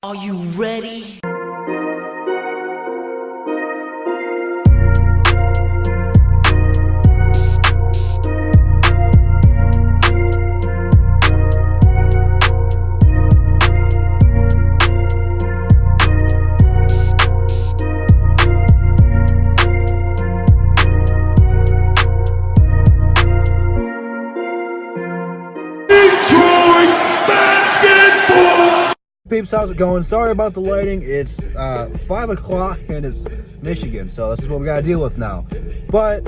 Are you ready? Peeps, how's it going? Sorry about the lighting. It's 5 o'clock and it's Michigan, so this is what we gotta deal with now. But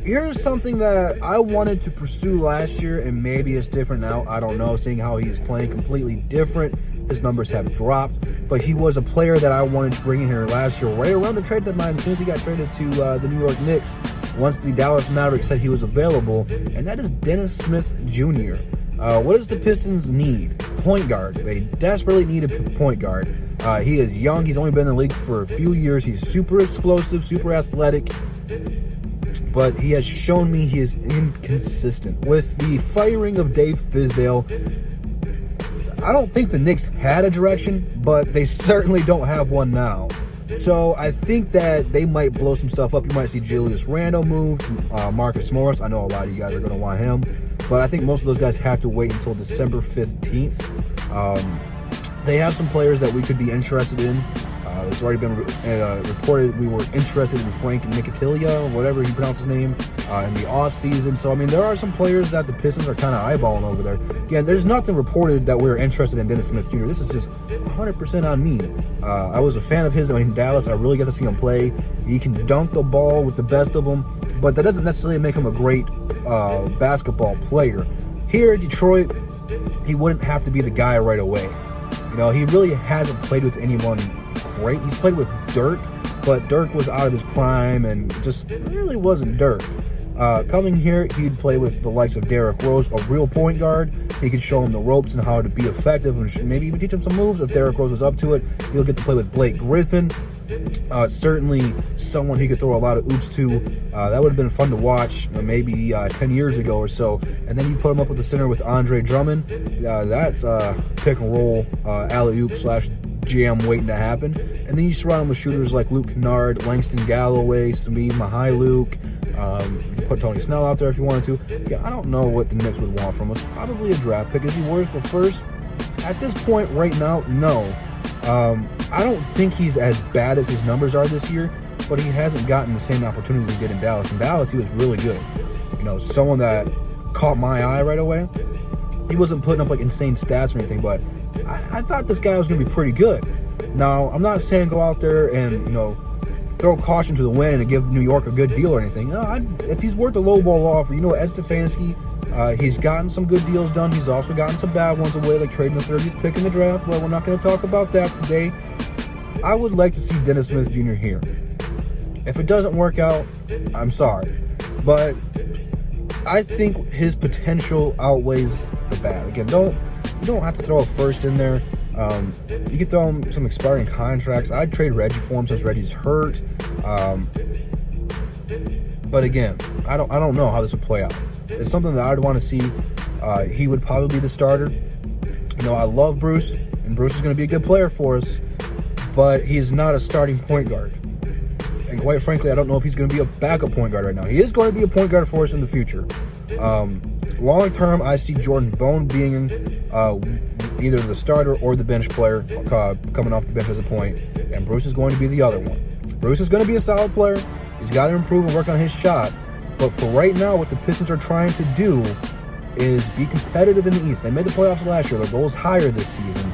here's something that I wanted to pursue last year, and maybe it's different now. I don't know, seeing how he's playing completely different. His numbers have dropped, but he was a player that I wanted to bring in here last year, right around the trade deadline, as soon as he got traded to the New York Knicks, once the Dallas Mavericks said he was available, and that is Dennis Smith Jr. What does the Pistons need? Point guard. They desperately need a point guard. He is young. He's only been in the league for a few years. He's super explosive, super athletic, but he has shown me he is inconsistent. With the firing of Dave Fizdale, I don't think the Knicks had a direction, but they certainly don't have one now. So I think that they might blow some stuff up. You might see Julius Randle move, Marcus Morris. I know a lot of you guys are going to want him, but I think most of those guys have to wait until December 15th. They have some players that we could be interested in. It's already been reported we were interested in Frank Nicotilia, whatever he pronounced his name, in the offseason. So, I mean, there are some players that the Pistons are kind of eyeballing over there. Again, there's nothing reported that we're interested in Dennis Smith Jr. This is just 100% on me. I was a fan of his in Dallas. I really got to see him play. He can dunk the ball with the best of them, but that doesn't necessarily make him a great basketball player. Here in Detroit, he wouldn't have to be the guy right away. You know, he really hasn't played with anyone great. He's played with Dirk, but Dirk was out of his prime and just really wasn't Dirk. Coming here, he'd play with the likes of Derrick Rose, a real point guard. He could show him the ropes and how to be effective, and maybe even teach him some moves. If Derrick Rose was up to it, he'll get to play with Blake Griffin. Certainly someone he could throw a lot of oops to. That would have been fun to watch, maybe 10 years ago or so. And then you put him up with the center with Andre Drummond. That's pick and roll alley-oop slash jam waiting to happen. And then you surround him with shooters like Luke Kennard, Langston Galloway, Sami Mykhailiuk. You can put Tony Snell out there if you wanted to. Again, I don't know what the Knicks would want from us. Probably a draft pick. Is he worth the first? At this point right now, no. I don't think he's as bad as his numbers are this year, but he hasn't gotten the same opportunity to get in Dallas. In Dallas, he was really good. You know, someone that caught my eye right away. He wasn't putting up like insane stats or anything, but I thought this guy was going to be pretty good. Now, I'm not saying go out there and, you know, throw caution to the wind and give New York a good deal or anything. No, if he's worth a low ball offer, you know, Ed Stefanski, he's gotten some good deals done. He's also gotten some bad ones away, like trading the 30th pick in the draft, but we're not going to talk about that today. I would like to see Dennis Smith Jr. here. If it doesn't work out, I'm sorry. But I think his potential outweighs the bad. Again, you don't have to throw a first in there. You could throw him some expiring contracts. I'd trade Reggie for him since Reggie's hurt. But again, I don't know how this would play out. It's something that I'd want to see. He would probably be the starter. You know, I love Bruce, and Bruce is going to be a good player for us, but he's not a starting point guard. And quite frankly, I don't know if he's going to be a backup point guard right now. He is going to be a point guard for us in the future. Long term, I see Jordan Bone being either the starter or the bench player, coming off the bench as a point, and Bruce is going to be the other one. Bruce is going to be a solid player. He's got to improve and work on his shot. But for right now, what the Pistons are trying to do is be competitive in the East. They made the playoffs last year. Their goal is higher this season.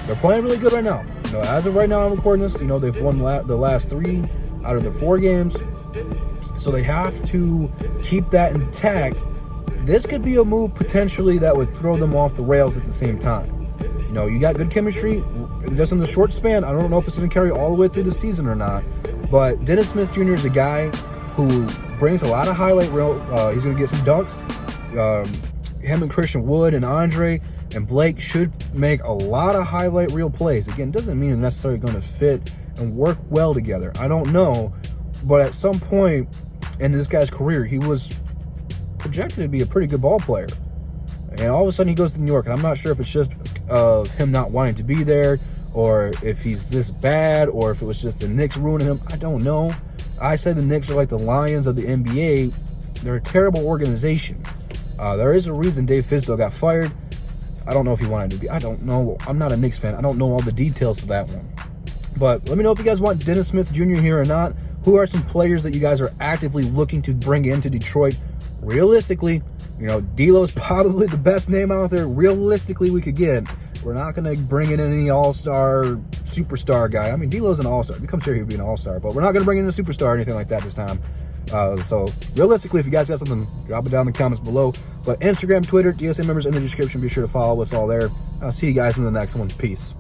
They're playing really good right now. You know, as of right now, I'm recording this. You know, they've won the last 3 out of their 4 games, so they have to keep that intact. This could be a move potentially that would throw them off the rails at the same time. You know, you got good chemistry just in the short span. I don't know if it's going to carry all the way through the season or not, but Dennis Smith Jr. is a guy who brings a lot of highlight reel. He's going to get some dunks. Him and Christian Wood and Andre and Blake should make a lot of highlight reel plays. Again, doesn't mean they're necessarily going to fit and work well together. I don't know, but at some point in this guy's career, he was projected to be a pretty good ball player. And all of a sudden he goes to New York, and I'm not sure if it's just him not wanting to be there, or if he's this bad, or if it was just the Knicks ruining him. I don't know. I say the Knicks are like the Lions of the NBA. They're a terrible organization. There is a reason Dave Fizdale got fired. I don't know if he wanted to be. I don't know. I'm not a Knicks fan. I don't know all the details of that one. But let me know if you guys want Dennis Smith Jr. here or not. Who are some players that you guys are actively looking to bring into Detroit? Realistically, you know, D'Lo's probably the best name out there. Realistically, we could get. We're not going to bring in any all-star, superstar guy. I mean, D'Lo's an all-star. If he comes here, he'll be an all-star. But we're not going to bring in a superstar or anything like that this time. So, realistically, if you guys got something, drop it down in the comments below. But Instagram, Twitter, DSA members in the description. Be sure to follow us all there. I'll see you guys in the next one. Peace.